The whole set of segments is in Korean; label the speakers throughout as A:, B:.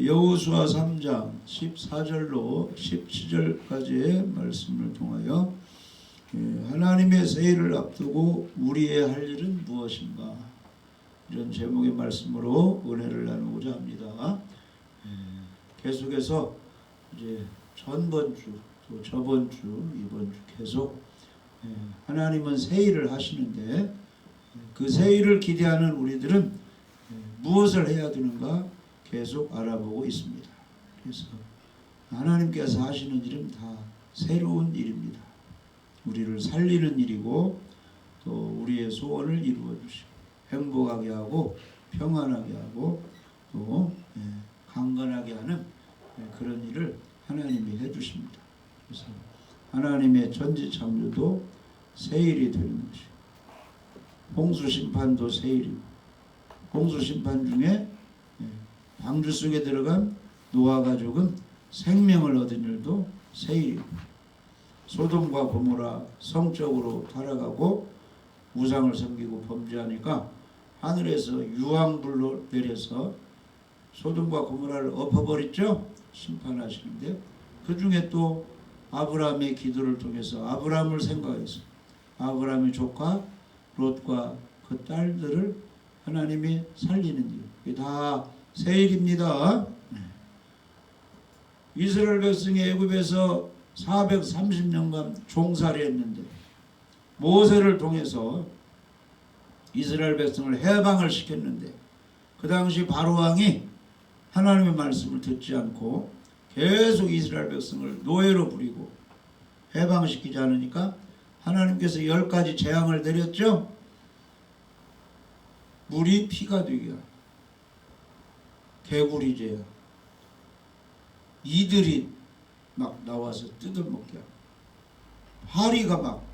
A: 여호수아 3장 14절로 17절까지의 말씀을 통하여 하나님의 세일을 앞두고 우리의 할 일은 무엇인가, 이런 제목의 말씀으로 은혜를 나누고자 합니다. 계속해서 이제 전번 주, 또 저번 주, 이번 주 계속 하나님은 세일을 하시는데 그 세일을 기대하는 우리들은 무엇을 해야 되는가 계속 알아보고 있습니다. 그래서 하나님께서 하시는 일은 다 새로운 일입니다. 우리를 살리는 일이고 또 우리의 소원을 이루어 주시고 행복하게 하고 평안하게 하고 또 강건하게 하는 그런 일을 하나님이 해주십니다. 그래서 하나님의 천지창조도 세일이 되는 것이고 홍수심판도 세일이고 홍수심판 중에 방주 속에 들어간 노아 가족은 생명을 얻은 일도 세일이고 소돔과 고모라 성적으로 타락하고 우상을 섬기고 범죄하니까 하늘에서 유황불로 내려서 소돔과 고모라를 엎어버렸죠. 심판하시는데 그 중에 또 아브라함의 기도를 통해서 아브라함을 생각해서 아브라함의 조카 롯과 그 딸들을 하나님이 살리는 일, 이게 다 세일입니다. 이스라엘 백성이 애굽에서 430년간 종살이 했는데 모세를 통해서 이스라엘 백성을 해방을 시켰는데 그 당시 바로왕이 하나님의 말씀을 듣지 않고 계속 이스라엘 백성을 노예로 부리고 해방시키지 않으니까 하나님께서 10가지 재앙을 내렸죠. 물이 피가 되게 하고 개구리제야, 이들이 막 나와서 뜯어먹게 하고 파리가 막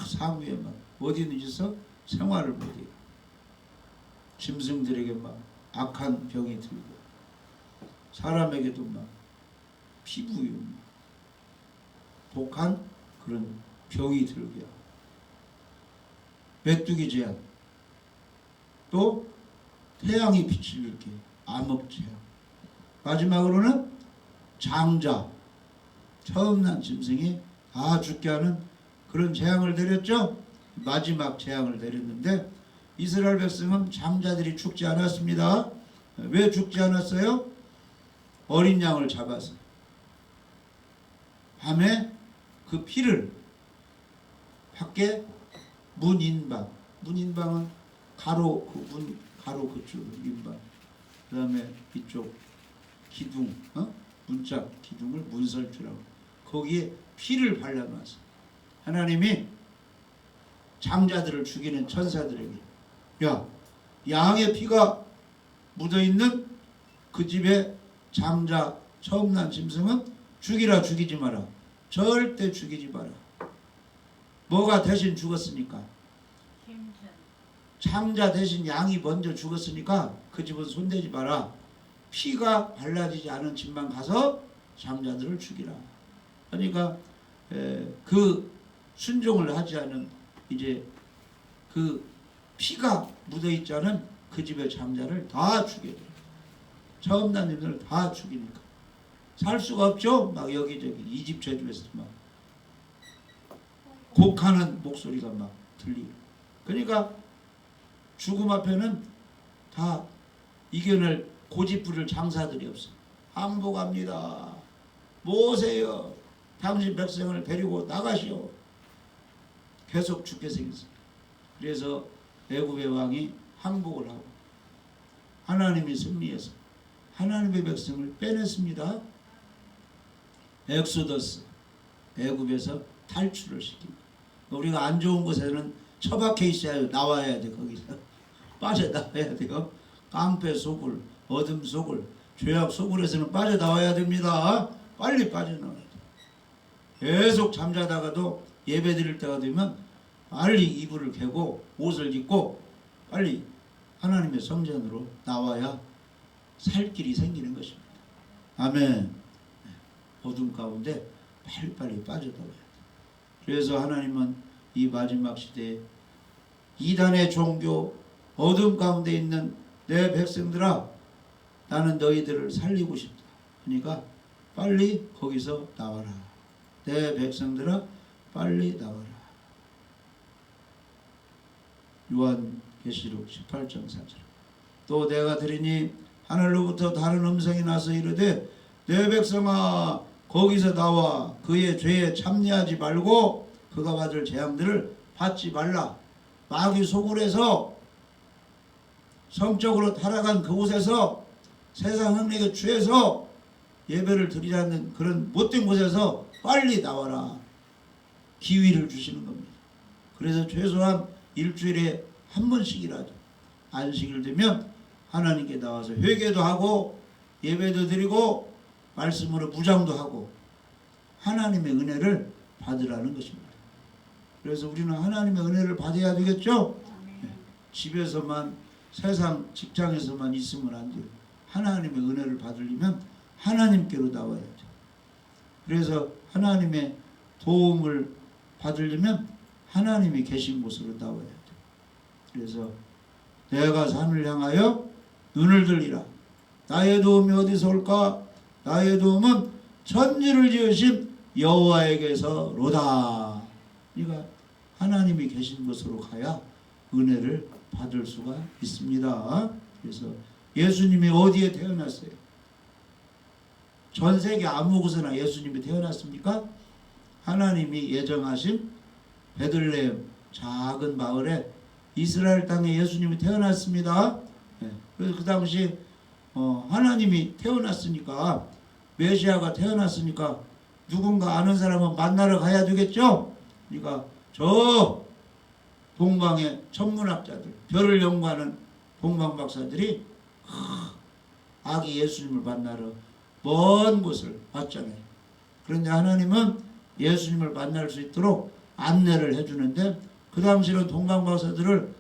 A: 사무에 막 어디든지서 생활을 못해요. 짐승들에게 막 악한 병이 들고 사람에게도 막 피부염, 독한 그런 병이 들게 하고 메뚜기 제한, 또 태양이 빛을 이렇게 암흑 제한, 마지막으로는 장자, 처음 난 짐승이 다 죽게 하는 그런 재앙을 내렸죠. 마지막 재앙을 내렸는데 이스라엘 백성은 장자들이 죽지 않았습니다. 왜 죽지 않았어요? 어린 양을 잡아서 밤에 그 피를 밖에 문인방은 가로, 그 문 가로 그쪽 인방, 그 다음에 이쪽 기둥, 문짝 기둥을 문설주라고, 거기에 피를 발라놔서 하나님이 장자들을 죽이는 천사들에게, 야, 양의 피가 묻어있는 그 집에 장자 처음 난 짐승은 죽이라, 죽이지 마라, 절대 죽이지 마라. 뭐가 대신 죽었으니까? 장자 대신 양이 먼저 죽었으니까 그 집은 손대지 마라. 피가 발라지지 않은 집만 가서 장자들을 죽이라. 그러니까 그 순종을 하지 않은, 이제 그 피가 묻어있지 않은 그 집의 장자를 다 죽여요. 처음 난 집들을 다 죽이니까 살 수가 없죠. 막 여기저기 이집 저집에서 막 곡하는 목소리가 막 들리고, 그러니까 죽음 앞에는 다 이겨낼 고집부릴 장사들이 없어. 항복합니다. 모세여, 당신 백성을 데리고 나가시오. 계속 죽게 생겼어. 그래서 애굽의 왕이 항복을 하고 하나님이 승리해서 하나님의 백성을 빼냈습니다. 엑소더스, 애굽에서 탈출을 시킵니다. 우리가 안 좋은 곳에는 처박혀 있어야 나와야 돼. 거기서 빠져나와야 돼요. 깡패 속을, 어둠 속을, 죄악 속을에서는 빠져나와야 됩니다. 빨리 빠져나와야 돼. 계속 잠자다가도 예배 드릴 때가 되면 빨리 이불을 개고 옷을 입고 빨리 하나님의 성전으로 나와야 살 길이 생기는 것입니다. 아멘. 어둠 가운데 빨리빨리 빠져나와야 돼. 그래서 하나님은 이 마지막 시대에 이단의 종교, 어둠 가운데 있는 내 백성들아, 나는 너희들을 살리고 싶다. 그러니까 빨리 거기서 나와라. 내 백성들아 빨리 나와라. 요한계시록 18장 4절. 또 내가 들으니 하늘로부터 다른 음성이 나서 이르되 내 백성아 거기서 나와 그의 죄에 참여하지 말고 그가 받을 재앙들을 받지 말라. 마귀 소굴에서 성적으로 타락한 그곳에서 세상 흥력에 취해서 예배를 드리지 않는 그런 못된 곳에서 빨리 나와라. 기회를 주시는 겁니다. 그래서 최소한 일주일에 한 번씩이라도 안식일 되면 하나님께 나와서 회개도 하고 예배도 드리고 말씀으로 무장도 하고 하나님의 은혜를 받으라는 것입니다. 그래서 우리는 하나님의 은혜를 받아야 되겠죠? 네. 집에서만 세상 직장에서만 있으면 안 돼요. 하나님의 은혜를 받으려면 하나님께로 나와야죠. 그래서 하나님의 도움을 받으려면 하나님이 계신 곳으로 나와야 돼요. 그래서 내가 산을 향하여 눈을 들리라. 나의 도움이 어디서 올까? 나의 도움은 천지를 지으신 여호와에게서로다. 그러니까 하나님이 계신 곳으로 가야 은혜를 받을 수가 있습니다. 그래서 예수님이 어디에 태어났어요? 전 세계 아무 곳에나 예수님이 태어났습니까? 하나님이 예정하신 베들레헴 작은 마을에 이스라엘 땅에 예수님이 태어났습니다. 그래서 그 당시 하나님이 태어났으니까 메시아가 태어났으니까 누군가 아는 사람은 만나러 가야 되겠죠? 그러니까 저 동방의 천문학자들, 별을 연구하는 동방박사들이 아기 예수님을 만나러 먼 곳을 갔잖아요. 그런데 하나님은 예수님을 만날 수 있도록 안내를 해주는데 그 당시는 동방박사들을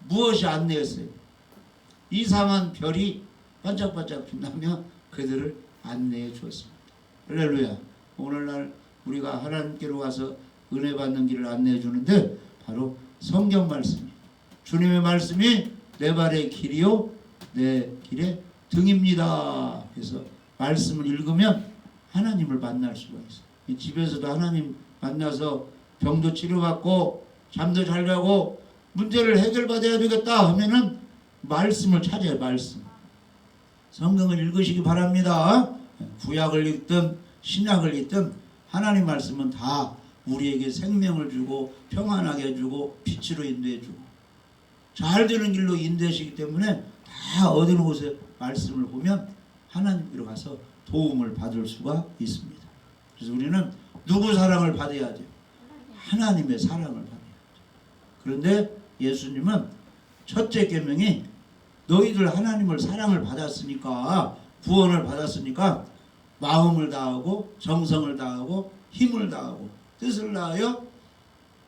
A: 무엇이 안내했어요? 이상한 별이 반짝반짝 빛나며 그들을 안내해 주었습니다. 할렐루야. 오늘날 우리가 하나님께로 가서 은혜 받는 길을 안내해 주는데 바로 성경 말씀이, 주님의 말씀이 내 발의 길이요 내 길의 등입니다. 그래서 말씀을 읽으면 하나님을 만날 수가 있어요. 집에서도 하나님 만나서 병도 치료받고 잠도 잘 자고 문제를 해결받아야 되겠다 하면은 말씀을 찾아요. 말씀. 성경을 읽으시기 바랍니다. 구약을 읽든 신약을 읽든 하나님 말씀은 다 우리에게 생명을 주고 평안하게 해주고 빛으로 인도해주고 잘 되는 길로 인도하시기 때문에 다 어느 곳에 말씀을 보면 하나님께로 가서 도움을 받을 수가 있습니다. 그래서 우리는 누구 사랑을 받아야 돼요? 하나님의 사랑을 받아야 돼요. 그런데 예수님은 첫째 계명이 너희들 하나님을 사랑을 받았으니까 구원을 받았으니까 마음을 다하고 정성을 다하고 힘을 다하고 뜻을 다하여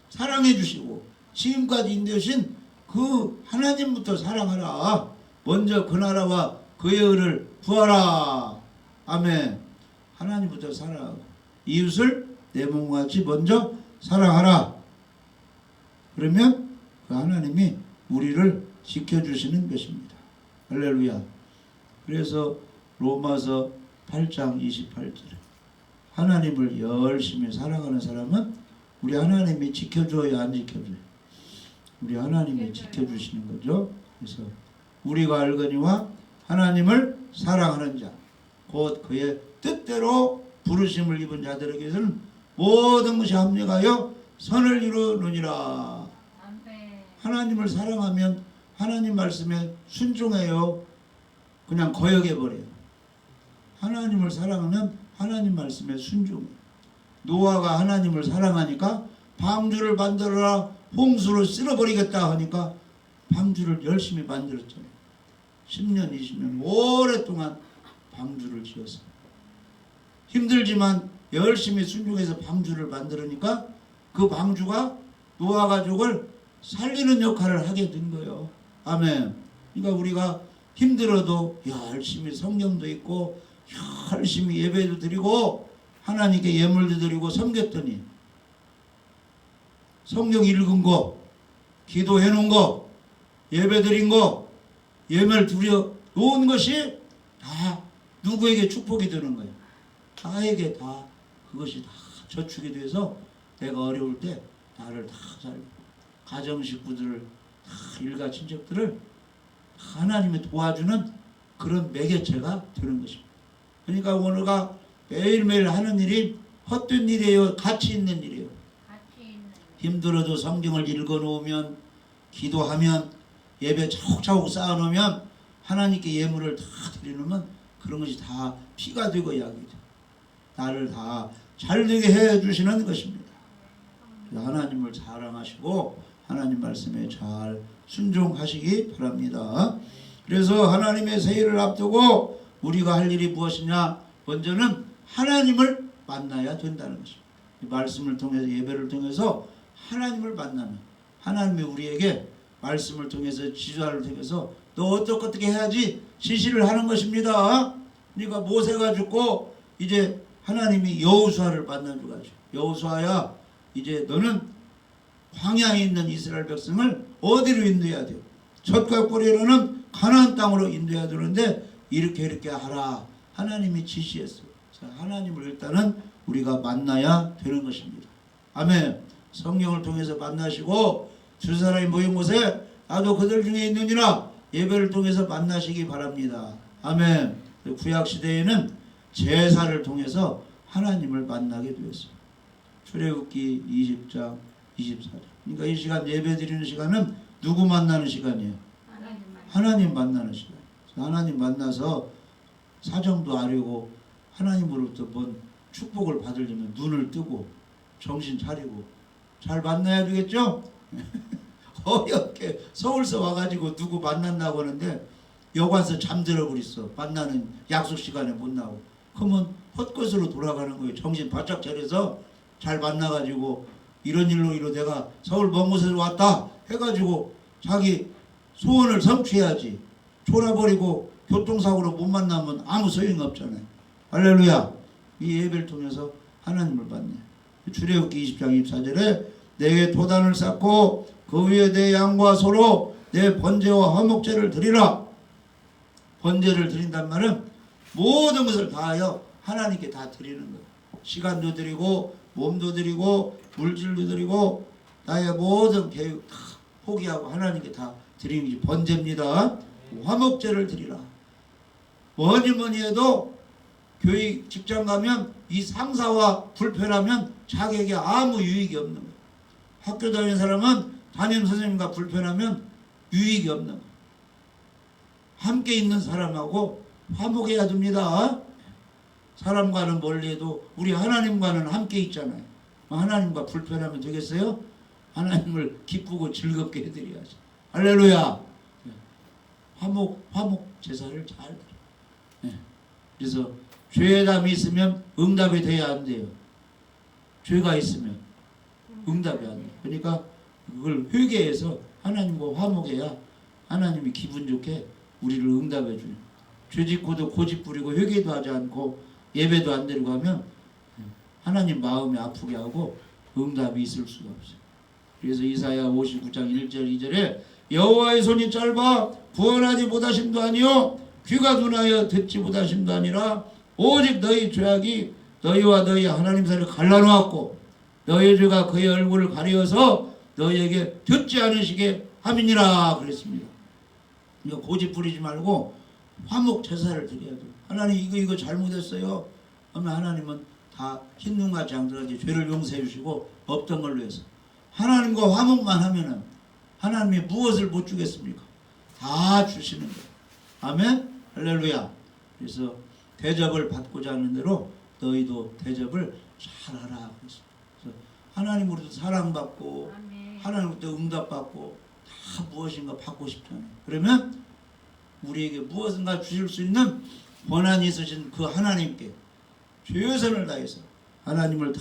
A: 사랑해 주시고 지금까지 인도하신 그 하나님부터 사랑하라. 먼저 그 나라와 그의 의를 구하라. 아멘. 하나님부터 사랑하고 이웃을 내 몸과 같이 먼저 사랑하라. 그러면 그 하나님이 우리를 지켜주시는 것입니다. 할렐루야. 그래서 로마서 8장 28절에 하나님을 열심히 사랑하는 사람은 우리 하나님이 지켜줘요, 안 지켜줘요? 우리 하나님이 지켜주시는 거죠. 그래서 우리가 알거니와 하나님을 사랑하는 자, 곧 그의 뜻대로 부르심을 입은 자들에게서는 모든 것이 합력하여 선을 이루느니라. 하나님을 사랑하면 하나님 말씀에 순종해요. 그냥 거역해버려요. 하나님을 사랑하면 하나님 말씀에 순종해요. 노아가 하나님을 사랑하니까 방주를 만들어라, 홍수로 쓸어버리겠다 하니까 방주를 열심히 만들었잖아요. 10년 20년 오랫동안 방주를 지었어요. 힘들지만 열심히 순종해서 방주를 만들으니까 그 방주가 노아 가족을 살리는 역할을 하게 된 거예요. 아멘. 그러니까 우리가 힘들어도 열심히 성경도 읽고 열심히 예배도 드리고 하나님께 예물도 드리고 섬겼더니 성경 읽은 거, 기도해 놓은 거, 예배 드린 거, 예물 드려 놓은 것이 다 누구에게 축복이 되는 거예요. 나에게 다 그것이 다 저축이 돼서 내가 어려울 때 나를 다 살고 가정 식구들을 다 일가 친척들을 하나님이 도와주는 그런 매개체가 되는 것입니다. 그러니까 오늘가 매일매일 하는 일이 헛된 일이에요? 가치 있는 일이에요? 힘들어도 성경을 읽어놓으면 기도하면 예배 차곡차곡 쌓아놓으면 하나님께 예물을 다 드리면 그런 것이 다 피가 되고 약이 돼. 나를 다 잘되게 해주시는 것입니다. 하나님을 사랑하시고 하나님 말씀에 잘 순종하시기 바랍니다. 그래서 하나님의 세일을 앞두고 우리가 할 일이 무엇이냐? 먼저는 하나님을 만나야 된다는 것입니다. 이 말씀을 통해서 예배를 통해서 하나님을 만나면 하나님이 우리에게 말씀을 통해서 지도를 통해서 너 어떻게 해야지 지시를 하는 것입니다. 그러니까 모세가 죽고 이제 하나님이 여호수아를 만나주고 가죠. 여호수아야 이제 너는 광야에 있는 이스라엘 백성을 어디로 인도해야 돼요? 젖과 꿀이로는 가나안 땅으로 인도해야 되는데 이렇게 하라. 하나님이 지시했어요. 하나님을 일단은 우리가 만나야 되는 것입니다. 아멘. 성령을 통해서 만나시고 두 사람이 모인 곳에 나도 그들 중에 있느니라 예배를 통해서 만나시기 바랍니다. 아멘. 구약시대에는 제사를 통해서 하나님을 만나게 되었어요. 출애굽기 20장 24절. 그러니까 이 시간 예배 드리는 시간은 누구 만나는 시간이에요? 하나님 만나는 시간. 하나님 만나서 사정도 아려고 하나님으로부터 뭔 축복을 받으려면 눈을 뜨고 정신 차리고 잘 만나야 되겠죠? 어렵게 서울서 와가지고 누구 만난다고 하는데 여관서 잠들어 버렸어. 만나는 약속 시간에 못 나오고. 그러면 헛것으로 돌아가는 거예요. 정신 바짝 차려서 잘 만나가지고 이런 일로 내가 서울 먼 곳에서 왔다 해가지고 자기 소원을 성취해야지. 졸아버리고 교통사고로 못 만나면 아무 소용이 없잖아요. 할렐루야. 이 예배를 통해서 하나님을 만나요. 출애굽기 20장 24절에 내게 도단을 쌓고 그 위에 내 양과 소로 내 번제와 화목제를 드리라. 번제를 드린단 말은 모든 것을 다하여 하나님께 다 드리는 거예요. 시간도 드리고 몸도 드리고 물질도 드리고 나의 모든 계획 다 포기하고 하나님께 다 드리는 게 번제입니다. 화목제를 드리라. 뭐니 해도 교육 직장 가면 이 상사와 불편하면 자기에게 아무 유익이 없는 거예요. 학교 다니는 사람은 담임 선생님과 불편하면 유익이 없는 거예요. 함께 있는 사람하고 화목해야 됩니다. 사람과는 멀리해도 우리 하나님과는 함께 있잖아요. 하나님과 불편하면 되겠어요? 하나님을 기쁘고 즐겁게 해드려야지. 할렐루야. 화목 제사를 잘 드려. 그래서 죄담이 있으면 응답이 돼야 안 돼요. 죄가 있으면 응답이 안 돼요. 그러니까 그걸 회개해서 하나님과 화목해야 하나님이 기분 좋게 우리를 응답해 줘요. 죄짓고도 고집 부리고 회개도 하지 않고 예배도 안 드리고 하면 하나님 마음이 아프게 하고 응답이 있을 수가 없어요. 그래서 이사야 59장 1절 2절에 여호와의 손이 짧아 구원하지 못하심도 아니요 귀가 둔하여 듣지 못하심도 아니라 오직 너희 죄악이 너희와 너희 하나님 사이를 갈라놓았고 너희 죄가 그의 얼굴을 가리어서 너희에게 듣지 않으시게 함이니라 그랬습니다. 그러니까 고집 부리지 말고 화목 제사를 드려야 돼요. 하나님 이거 잘못했어요 하면 하나님은 다 흰눈같이 양들어지 죄를 용서해 주시고 없던 걸로 해서 하나님과 화목만 하면은 하나님이 무엇을 못 주겠습니까? 다 주시는 거예요. 아멘? 할렐루야. 그래서 대접을 받고자 하는 대로 너희도 대접을 잘하라. 그래서 하나님으로부터 사랑받고 하나님으로부터 응답받고 다 무엇인가 받고 싶잖아요. 그러면 우리에게 무엇인가 주실 수 있는 권한이 있으신 그 하나님께 최선을 다해서 하나님을 다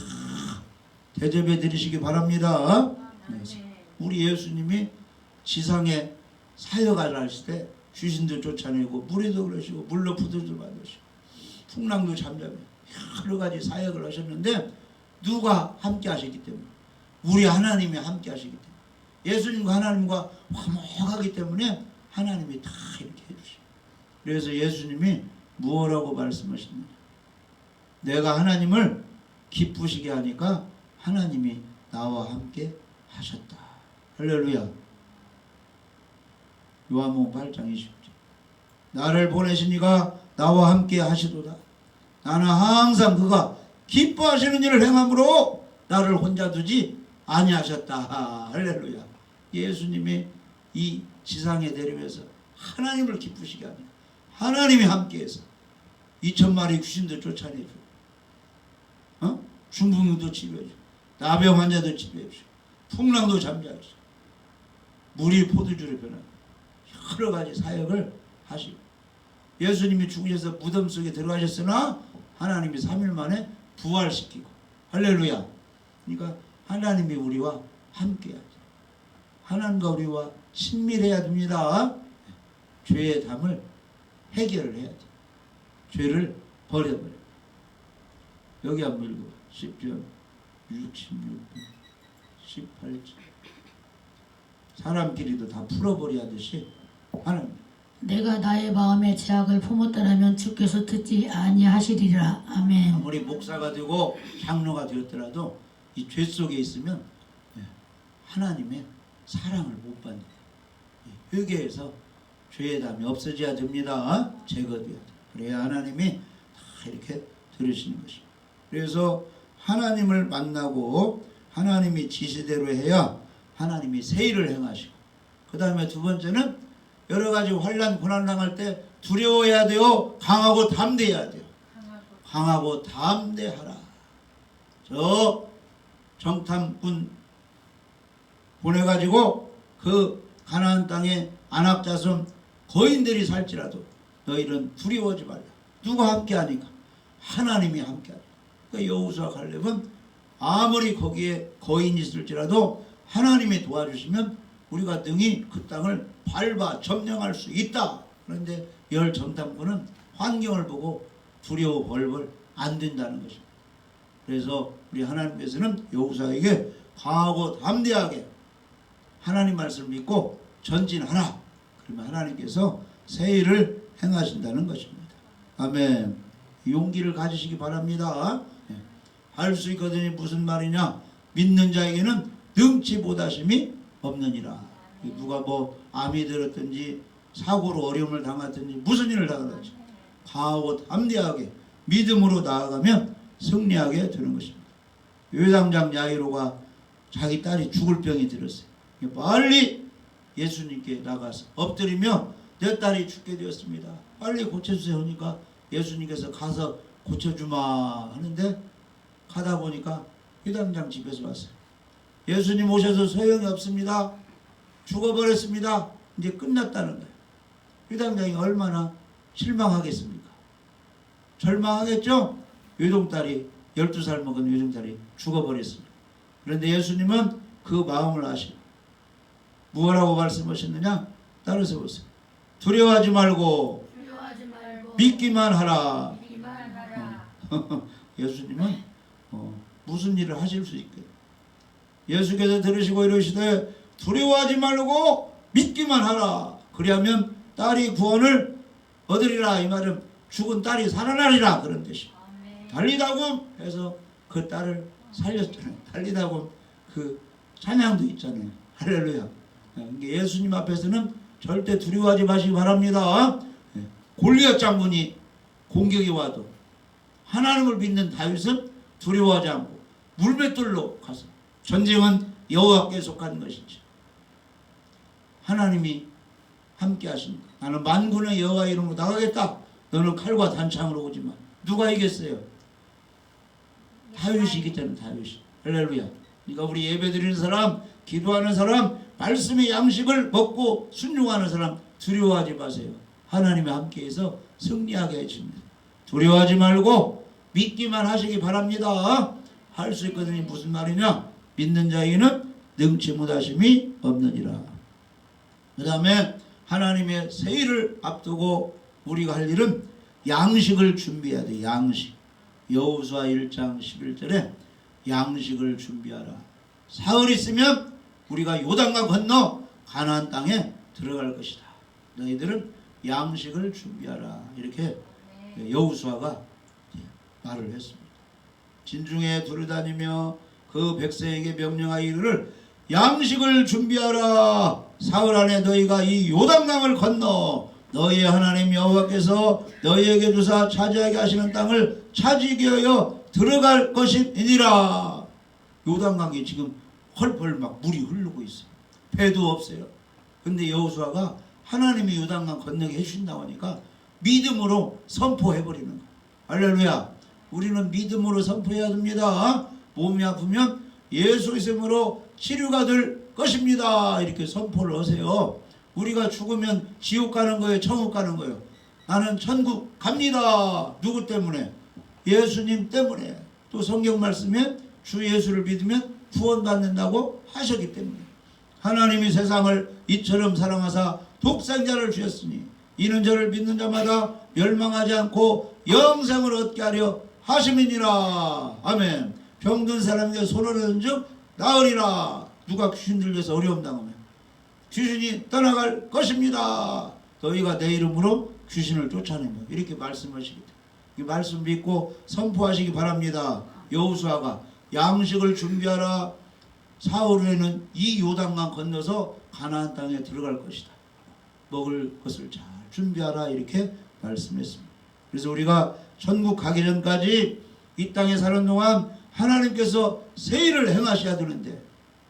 A: 대접해 드리시기 바랍니다. 우리 예수님이 지상에 사역을 하실 때 귀신도 쫓아내고 무리도 그러시고 물로 부들도 만드시고 풍랑도 잠잠해 여러 가지 사역을 하셨는데 누가 함께 하시기 때문에 우리 하나님이 함께 하시기 때문에 예수님과 하나님과 화목하기 때문에 하나님이 다 이렇게 해주시고 그래서 예수님이 무엇라고 말씀하셨느냐? 내가 하나님을 기쁘시게 하니까 하나님이 나와 함께 하셨다. 할렐루야. 요한복음 8장 20절. 나를 보내시니가 나와 함께 하시도다. 나는 항상 그가 기뻐하시는 일을 행함으로 나를 혼자 두지 아니하셨다. 할렐루야. 예수님이 이 지상에 내려와서 하나님을 기쁘시게 하니까 하나님이 함께해서 2,000마리 귀신도 쫓아내주고 중풍도 치료해주고 나병 환자도 치료해주고 풍랑도 잠재워주고 물이 포도주로 변하고 여러 가지 사역을 하시고 예수님이 죽으셔서 무덤 속에 들어가셨으나 하나님이 3일 만에 부활시키고 할렐루야. 그러니까 하나님이 우리와 함께하죠. 하나님과 우리와 친밀해야 됩니다. 죄의 담을 해결을 해야죠. 죄를 버려버려. 여기 한번 읽어. 10절 66절 18절. 사람끼리도 다 풀어버려야 하듯이 하나님.
B: 내가 나의 마음에 죄악을 품었더라면 주께서 듣지 아니하시리라. 아멘.
A: 아무리 목사가 되고 장로가 되었더라도 이 죄 속에 있으면 하나님의 사랑을 못 받는 거예요. 회개해서 죄의 담이 없어져야 됩니다. 제거돼야 돼요. 그래야 하나님이 다 이렇게 들으시는 것입니다. 그래서 하나님을 만나고 하나님이 지시대로 해야 하나님이 새 일을 행하시고, 그 다음에 두 번째는 여러 가지 환난 고난 당할 때 두려워해야 돼요. 강하고 담대해야 돼요. 강하고 담대하라. 저 정탐꾼 보내가지고 그 가나안 땅에 안악자손 거인들이 살지라도 너희는 두려워하지 말라. 누가 함께하니까? 하나님이 함께하니까. 그러니까 여호수아 갈렙은 아무리 거기에 거인이 있을지라도 하나님이 도와주시면 우리가 능히 그 땅을 밟아 점령할 수 있다. 그런데 열 정탐꾼은 환경을 보고 두려워 벌벌 안 된다는 것입니다. 그래서 우리 하나님께서는 여호수아에게 강하고 담대하게 하나님 말씀을 믿고 전진하라. 그러면 하나님께서 새 일을 행하신다는 것입니다. 아멘. 용기를 가지시기 바랍니다. 할 수 있거든요. 무슨 말이냐? 믿는 자에게는 능치 못하심이 없느니라. 누가 뭐 암이 들었든지 사고로 어려움을 당하든지 무슨 일을 당하든지 강하고 담대하게 믿음으로 나아가면 승리하게 되는 것입니다. 요담장 야이로가 자기 딸이 죽을 병이 들었어요. 빨리 예수님께 나가서 엎드리며 내 딸이 죽게 되었습니다. 빨리 고쳐주세요 하니까 예수님께서 가서 고쳐주마 하는데 가다 보니까 요담장 집에서 왔어요. 예수님 오셔서 소용이 없습니다. 죽어버렸습니다. 이제 끝났다는 거예요. 요담장이 얼마나 실망하겠습니까? 절망하겠죠? 요동딸이 12살 먹은 요동딸이 죽어버렸습니다. 그런데 예수님은 그 마음을 아시고 무엇라고 말씀하셨느냐? 따라서 보세요. 두려워하지 말고 믿기만 하라. 예수님은 무슨 일을 하실 수 있게 예수께서 들으시고 이러시되 두려워하지 말고 믿기만 하라. 그리하면 딸이 구원을 얻으리라. 이 말은 죽은 딸이 살아나리라 그런 뜻이에요. 달리다곰 해서 그 딸을 살렸잖아요. 달리다곰 그 찬양도 있잖아요. 할렐루야. 예수님 앞에서는 절대 두려워하지 마시기 바랍니다. 골리앗 장군이 공격이 와도 하나님을 믿는 다윗은 두려워하지 않고 물맷돌로 가서 전쟁은 여호와께 속한 것이지 하나님이 함께 하십니다. 나는 만군의 여호와 이름으로 나가겠다. 너는 칼과 단창으로 오지마. 누가 이겼어요? 다윗이 이겼잖아요. 다윗이. 할렐루야. 그러니까 우리 예배드리는 사람, 기도하는 사람, 말씀의 양식을 먹고 순종하는 사람 두려워하지 마세요. 하나님이 함께해서 승리하게 해줍니다. 두려워하지 말고 믿기만 하시기 바랍니다. 할 수 있거든요. 무슨 말이냐? 믿는 자에게는 능치 못하심이 없느니라. 그 다음에 하나님의 새 일을 앞두고 우리가 할 일은 양식을 준비해야 돼. 양식. 여호수아 1장 11절에 양식을 준비하라. 사흘 있으면 우리가 요단강 건너 가나안 땅에 들어갈 것이다. 너희들은 양식을 준비하라. 이렇게 여호수아가 말을 했습니다. 진중에 두루다니며 그 백성에게 명령하여 이르를 양식을 준비하라. 사흘 안에 너희가 이 요단강을 건너 너희의 하나님 여호와께서 너희에게 주사 차지하게 하시는 땅을 차지하게 하여 들어갈 것이니라. 요단강이 지금 헐펄 막 물이 흐르고 있어요. 배도 없어요. 근데 여호수아가 하나님이 요단강 건너게 해주신다고 하니까 믿음으로 선포해버리는 거예요. 할렐루야. 우리는 믿음으로 선포해야 됩니다. 몸이 아프면 예수 이름으로 치료가 될 것입니다. 이렇게 선포를 하세요. 우리가 죽으면 지옥 가는 거예요? 천국 가는 거예요? 나는 천국 갑니다. 누구 때문에? 예수님 때문에. 또 성경 말씀에 주 예수를 믿으면 구원받는다고 하셨기 때문에. 하나님이 세상을 이처럼 사랑하사 독생자를 주셨으니 이는 저를 믿는 자마다 멸망하지 않고 영생을 얻게 하려 하심이니라. 아멘. 병든 사람에게 손을 얻은 즉 나으리라. 누가 귀신 들려서 어려움 당하면 귀신이 떠나갈 것입니다. 너희가 내 이름으로 귀신을 쫓아내며 이렇게 말씀하시기 때문에 이 말씀 믿고 선포하시기 바랍니다. 여호수아가 양식을 준비하라. 사흘 후에는 이 요단강 건너서 가나안 땅에 들어갈 것이다. 먹을 것을 잘 준비하라. 이렇게 말씀했습니다. 그래서 우리가 천국 가기 전까지 이 땅에 사는 동안 하나님께서 새 일을 행하셔야 되는데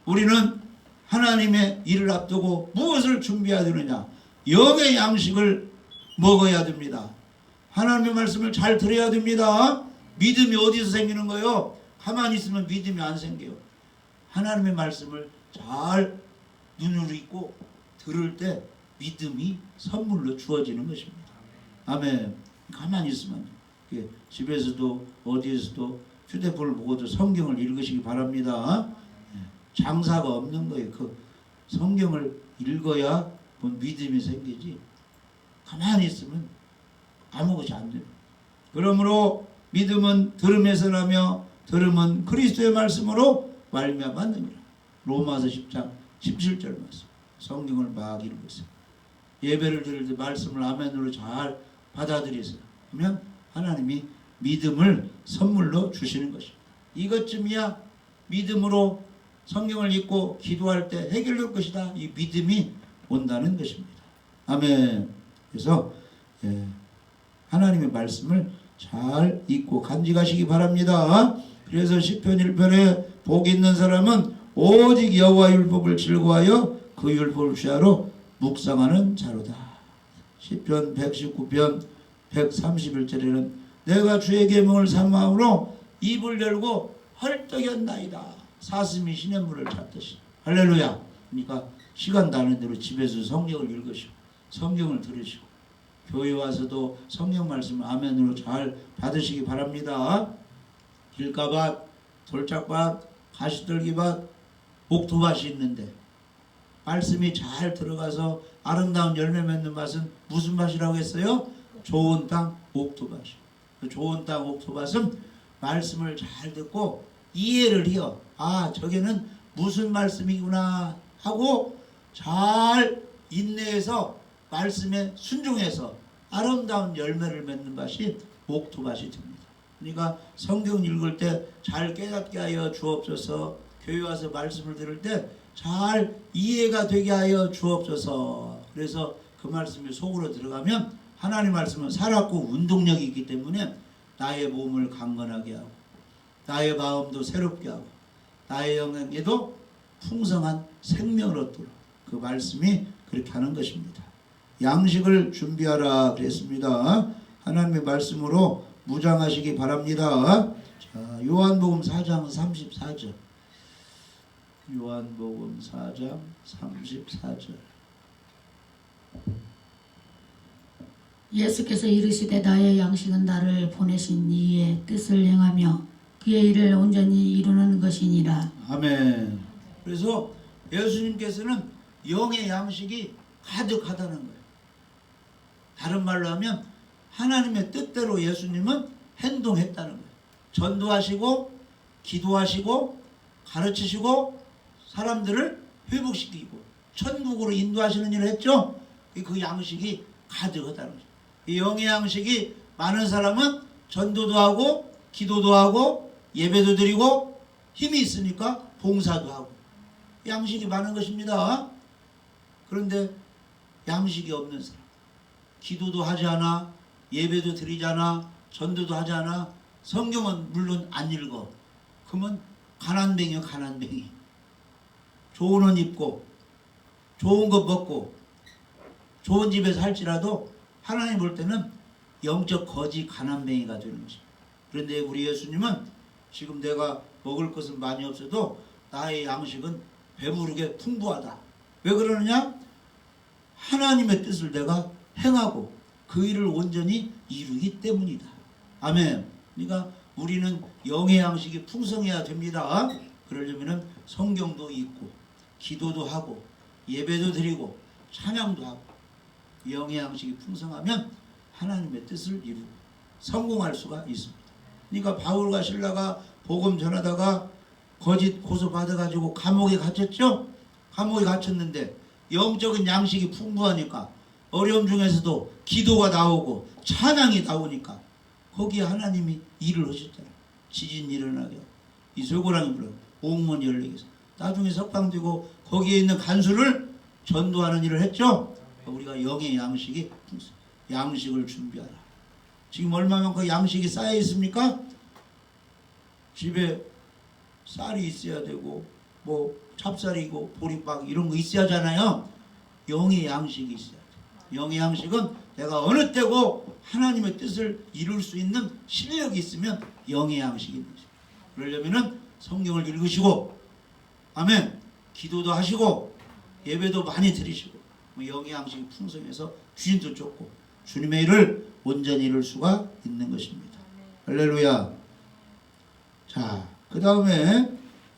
A: 우리는 하나님의 일을 앞두고 무엇을 준비해야 되느냐? 영의 양식을 먹어야 됩니다. 하나님의 말씀을 잘 들어야 됩니다. 믿음이 어디서 생기는 거예요? 가만히 있으면 믿음이 안 생겨요. 하나님의 말씀을 잘 눈으로 읽고 들을 때 믿음이 선물로 주어지는 것입니다. 아멘. 가만히 있으면 집에서도 어디에서도 휴대폰을 보고도 성경을 읽으시기 바랍니다. 장사가 없는 거예요. 그 성경을 읽어야 뭐 믿음이 생기지. 가만히 있으면 아무것이 안 돼요. 그러므로 믿음은 들음에서 나며 들음은 그리스도의 말씀으로 말미암았느니라. 로마서 10장 17절 말씀. 성경을 막 읽으세요. 예배를 드릴 때 말씀을 아멘으로 잘 받아들이세요. 그러면 하나님이 믿음을 선물로 주시는 것입니다. 이것쯤이야 믿음으로 성경을 읽고 기도할 때 해결될 것이다. 이 믿음이 온다는 것입니다. 아멘. 그래서 하나님의 말씀을 잘 읽고 간직하시기 바랍니다. 그래서 시편 1편에 복 있는 사람은 오직 여호와 율법을 즐거워하여 그 율법을 취하러 묵상하는 자로다. 시편 119편 131절에는 내가 주의 계명을 사모함으로 입을 열고 헐떡였나이다. 사슴이 시냇물을 찾듯이. 할렐루야. 그러니까 시간 나는 대로 집에서 성경을 읽으시고 성경을 들으시고 교회 와서도 성경 말씀을 아멘으로 잘 받으시기 바랍니다. 길가밭, 돌짝밭, 가시떨기밭, 옥토밭이 있는데 말씀이 잘 들어가서 아름다운 열매 맺는 밭은 무슨 밭이라고 했어요? 좋은 땅 옥토밭이. 그 좋은 땅 옥토밭은 말씀을 잘 듣고 이해를 해요. 아, 저게는 무슨 말씀이구나 하고 잘 인내해서 말씀에 순종해서 아름다운 열매를 맺는 밭이 옥토밭이 됩니다. 그러니까 성경 읽을 때 잘 깨닫게 하여 주옵소서. 교회 와서 말씀을 들을 때 잘 이해가 되게 하여 주옵소서. 그래서 그 말씀이 속으로 들어가면 하나님 말씀은 살았고 운동력이 있기 때문에 나의 몸을 강건하게 하고 나의 마음도 새롭게 하고 나의 영에도 풍성한 생명을 얻도록 그 말씀이 그렇게 하는 것입니다. 양식을 준비하라 그랬습니다. 하나님의 말씀으로 무장하시기 바랍니다. 자, 요한복음 4장 34절. 요한복음 4장 34절.
B: 예수께서 이르시되 나의 양식은 나를 보내신 이의 뜻을 행하며 그의 일을 온전히 이루는 것이니라.
A: 아멘. 그래서 예수님께서는 영의 양식이 가득하다는 거예요. 다른 말로 하면 하나님의 뜻대로 예수님은 행동했다는 거예요. 전도하시고 기도하시고 가르치시고 사람들을 회복시키고 천국으로 인도하시는 일을 했죠. 그 양식이 가득하다는 거죠. 이 영의 양식이 많은 사람은 전도도 하고 기도도 하고 예배도 드리고 힘이 있으니까 봉사도 하고 양식이 많은 것입니다. 그런데 양식이 없는 사람, 기도도 하지 않아, 예배도 드리지 않아, 전도도 하지 않아, 성경은 물론 안 읽어. 그러면 가난뱅이요, 가난뱅이. 좋은 옷 입고 좋은 것 먹고 좋은 집에 살지라도 하나님 볼 때는 영적 거지 가난뱅이가 되는 것입니다. 그런데 우리 예수님은 지금 내가 먹을 것은 많이 없어도 나의 양식은 배부르게 풍부하다. 왜 그러느냐? 하나님의 뜻을 내가 행하고 그 일을 온전히 이루기 때문이다. 아멘. 그러니까 우리는 영의 양식이 풍성해야 됩니다. 그러려면 성경도 읽고 기도도 하고 예배도 드리고 찬양도 하고 영의 양식이 풍성하면 하나님의 뜻을 이루고 성공할 수가 있습니다. 그러니까 바울과 실라가 복음 전하다가 거짓 고소 받아가지고 감옥에 갇혔죠. 감옥에 갇혔는데 영적인 양식이 풍부하니까 어려움 중에서도 기도가 나오고 찬양이 나오니까 거기에 하나님이 일을 하셨잖아요. 지진 일어나게 하고 이 쇠고랑이 불어 옥문이 열리게 해서 나중에 석방되고 거기에 있는 간수를 전도하는 일을 했죠. 우리가 영의 양식이 풍성, 양식을 준비하라. 지금 얼마만큼 양식이 쌓여 있습니까? 집에 쌀이 있어야 되고 뭐 찹쌀이고 보리밥 이런 거 있어야 하잖아요. 영의 양식이 있어야 돼. 영의 양식은 내가 어느 때고 하나님의 뜻을 이룰 수 있는 실력이 있으면 영의 양식이 있는 거죠. 그러려면은 성경을 읽으시고 아멘 기도도 하시고 예배도 많이 드리시고 영의 양식이 풍성해서 주인도 쫓고 주님의 일을 온전히 이룰 수가 있는 것입니다. 할렐루야. 자, 그 다음에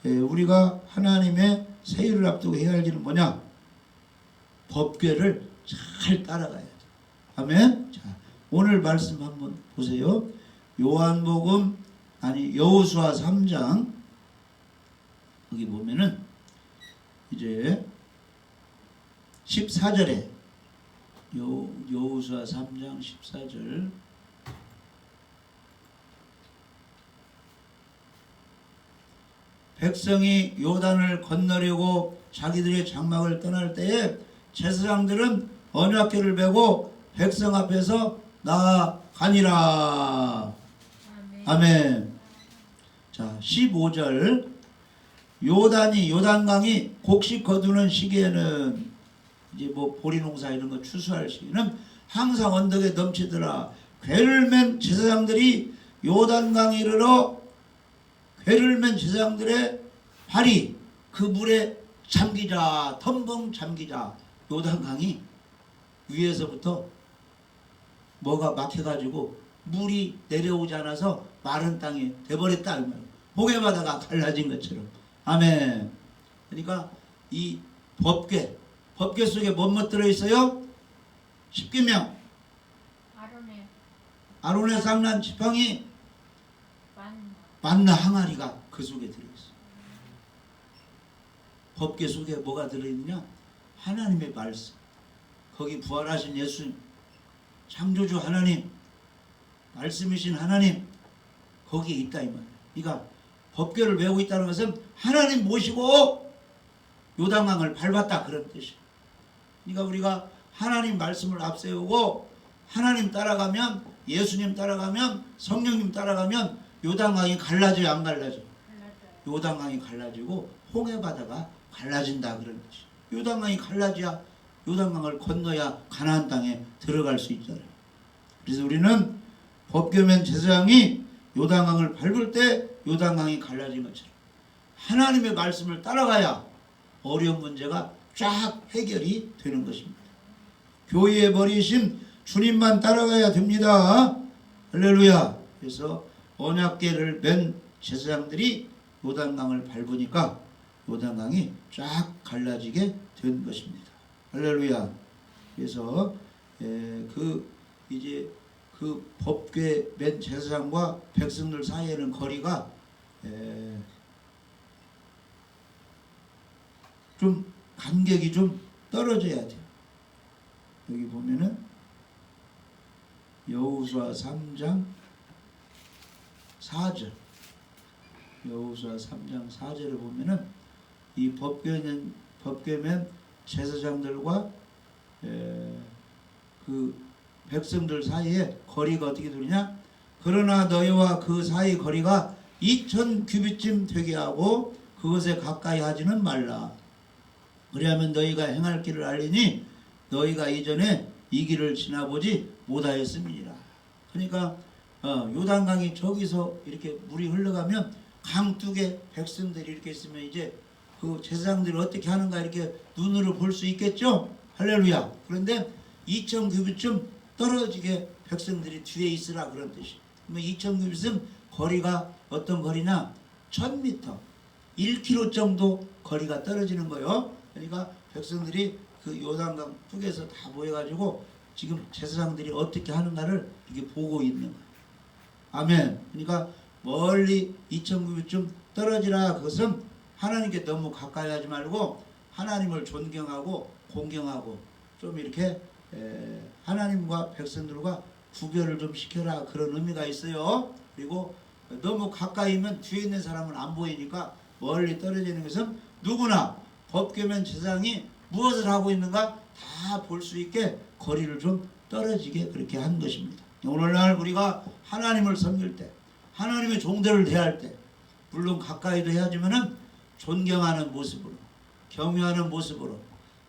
A: 우리가 하나님의 세일을 앞두고 해야 할 일은 뭐냐? 법궤를 잘 따라가야 돼. 아멘. 자, 오늘 말씀 한번 보세요. 요한복음 여호수아 3장 여기 보면은 이제 14절에 여호수아 3장 14절 백성이 요단을 건너려고 자기들의 장막을 떠날 때에 제사장들은 언약궤를 메고 백성 앞에서 나아가니라. 아멘. 자, 15절 요단강이 곡식 거두는 시기에는 이제 뭐 보리농사 이런 거 추수할 시기는 항상 언덕에 넘치더라. 궤를 맨 제사장들이 요단강 이르러 궤를 맨 제사장들의 발이 그 물에 잠기자, 텀벙 잠기자. 요단강이 위에서부터 뭐가 막혀가지고 물이 내려오지 않아서 마른 땅이 돼버렸다. 모래바다가 갈라진 것처럼. 아멘. 그러니까 이 법궤 속에 뭐뭐 들어있어요? 십계명, 아론의 쌍난 지팡이, 만나 항아리가 그 속에 들어있어요. 법궤 속에 뭐가 들어있느냐? 하나님의 말씀. 거기 부활하신 예수님, 창조주 하나님, 말씀이신 하나님 거기에 있다 이 말이에요. 그러니까 법궤를 메고 있다는 것은 하나님 모시고 요단강을 밟았다 그런 뜻이에요. 그러니까 우리가 하나님 말씀을 앞세우고 하나님 따라가면 예수님 따라가면 성령님 따라가면 요단강이 갈라져요 안 갈라져요? 요단강이 갈라지고 홍해바다가 갈라진다 그런 뜻이에요. 요단강이 갈라져야 요단강을 건너야 가나안 땅에 들어갈 수 있잖아요. 그래서 우리는 법궤면 제사장이 요단강을 밟을 때 요단강이 갈라진 것처럼 하나님의 말씀을 따라가야 어려운 문제가 쫙 해결이 되는 것입니다. 교회의 머리이신 주님만 따라가야 됩니다. 할렐루야. 그래서 언약궤를 맨 제사장들이 요단강을 밟으니까 요단강이 쫙 갈라지게 된 것입니다. 할렐루야. 그래서 이제 그 법궤 맨 제사장과 백성들 사이에는 거리가 좀 간격이 좀 떨어져야 돼요. 여기 보면은 여호수아 3장 4절. 여호수아 3장 4절에 보면은 이 법궤면 제사장들과 그 백성들 사이에 거리가 어떻게 되느냐? 그러나 너희와 그 사이 거리가 2000 규빗쯤 되게 하고 그것에 가까이 하지는 말라. 그리하면 너희가 행할 길을 알리니 너희가 이전에 이 길을 지나보지 못하였음이니라. 그러니까 요단강이 저기서 이렇게 물이 흘러가면 강둑에 백성들이 이렇게 있으면 이제 그 제사장들이 어떻게 하는가 이렇게 눈으로 볼 수 있겠죠. 할렐루야. 그런데 2000 규빗쯤 떨어지게 백성들이 뒤에 있으라 그런 뜻이에요. 그러면 2000 규빗은 거리가 어떤 거리나 1000m 1km 정도 거리가 떨어지는 거예요. 그러니까 백성들이 그 요단강 뚝에서 다 모여가지고 지금 제사장들이 어떻게 하는가를 이렇게 보고 있는 거예요. 아멘. 그러니까 멀리 2000규빗쯤 떨어지라. 그것은 하나님께 너무 가까이 하지 말고 하나님을 존경하고 공경하고 좀 이렇게 하나님과 백성들과 구별을 좀 시켜라 그런 의미가 있어요. 그리고 너무 가까이면 뒤에 있는 사람은 안 보이니까 멀리 떨어지는 것은 누구나 법궤면 제사장이 무엇을 하고 있는가 다 볼 수 있게 거리를 좀 떨어지게 그렇게 한 것입니다. 오늘날 우리가 하나님을 섬길 때 하나님의 종들을 대할 때 물론 가까이도 해야지만은 존경하는 모습으로 경외하는 모습으로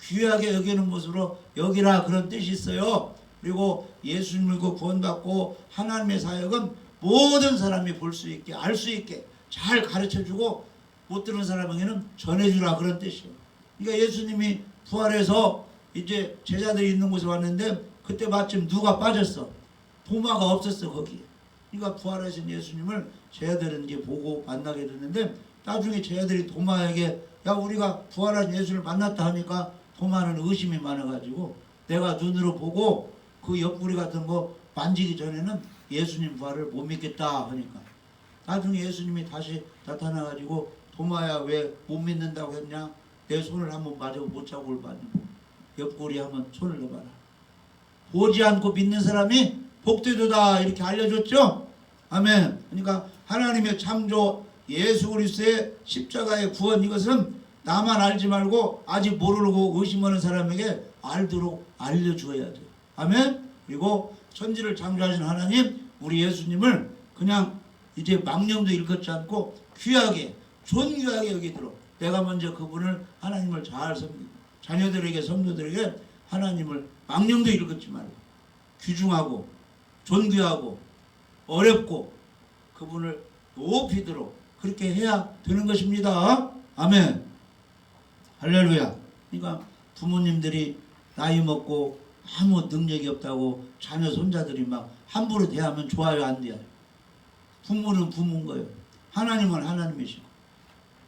A: 귀하게 여기는 모습으로 여기라 그런 뜻이 있어요. 그리고 예수님을 믿고 구원받고 하나님의 사역은 모든 사람이 볼 수 있게 알 수 있게 잘 가르쳐주고 못 들은 사람에게는 전해주라 그런 뜻이에요. 그러니까 예수님이 부활해서 이제 제자들이 있는 곳에 왔는데 그때 마침 누가 빠졌어? 도마가 없었어 거기에. 그러니까 부활하신 예수님을 제자들은 이제 보고 만나게 됐는데 나중에 제자들이 도마에게 야 우리가 부활한 예수를 만났다 하니까 도마는 의심이 많아가지고 내가 눈으로 보고 그 옆구리 같은 거 만지기 전에는 예수님 부활을 못 믿겠다 하니까 나중에 예수님이 다시 나타나가지고 도마야 왜 못 믿는다고 했냐? 내 손을 한번 마저 못 잡고 만지고 옆구리 한번 손을 넣어봐라. 보지 않고 믿는 사람이 복되도다 이렇게 알려줬죠. 아멘. 그러니까 하나님의 창조 예수 그리스도의 십자가의 구원 이것은 나만 알지 말고 아직 모르고 의심하는 사람에게 알도록 알려주어야 돼요. 아멘. 그리고 천지를 창조하신 하나님 우리 예수님을 그냥 이제 망령도 일컫지 않고 귀하게 존귀하게 여기도록 내가 먼저 그분을 하나님을 잘 섬기고 자녀들에게 성도들에게 하나님을 망령도 일컫지 말고 귀중하고 존귀하고 어렵고 그분을 높이도록 그렇게 해야 되는 것입니다. 아멘. 할렐루야. 그러니까 부모님들이 나이 먹고 아무 능력이 없다고 자녀 손자들이 막 함부로 대하면 좋아요 안 돼요? 부모는 부모인 거예요. 하나님은 하나님이시고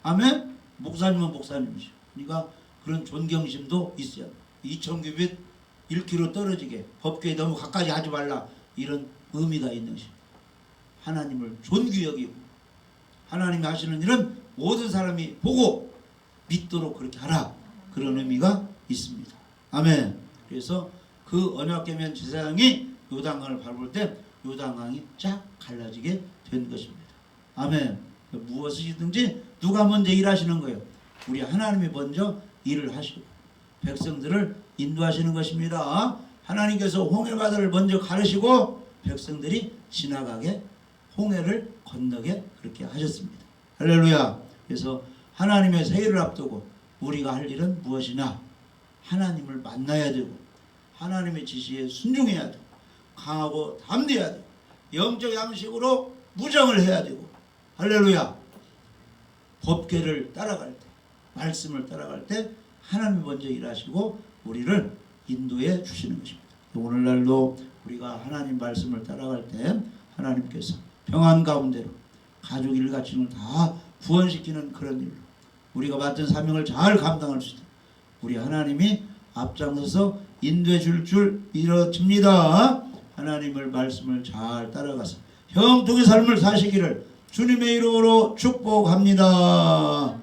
A: 아멘. 목사님은 목사님이시고 그러니까 그런 존경심도 있어야 돼요. 2000규빗 1km 떨어지게 법궤에 너무 가까이 하지 말라 이런 의미가 있는 것입니다. 하나님을 존귀 여기고 하나님이 하시는 일은 모든 사람이 보고 믿도록 그렇게 하라 그런 의미가 있습니다. 아멘. 그래서 그 언약궤면 제사장이 요단강을 밟을 때 요단강이 쫙 갈라지게 된 것입니다. 아멘. 무엇이든지 누가 먼저 일하시는 거예요? 우리 하나님이 먼저 일을 하시고 백성들을 인도하시는 것입니다. 하나님께서 홍해바다를 먼저 가르시고 백성들이 지나가게 홍해를 건너게 그렇게 하셨습니다. 할렐루야. 그래서 하나님의 세일을 앞두고 우리가 할 일은 무엇이냐? 하나님을 만나야 되고 하나님의 지시에 순종해야 되고 강하고 담대해야 되고 영적 양식으로 무정을 해야 되고 할렐루야. 법궤를 따라갈 때 말씀을 따라갈 때 하나님이 먼저 일하시고 우리를 인도해 주시는 것입니다. 오늘날도 우리가 하나님 말씀을 따라갈 때 하나님께서 평안 가운데로 가족 일가칭을 다 구원시키는 그런 일로 우리가 맡은 사명을 잘 감당할 수 있도록 우리 하나님이 앞장서서 인도해 줄 믿어집니다. 하나님을 말씀을 잘 따라가서 형통의 삶을 사시기를 주님의 이름으로 축복합니다.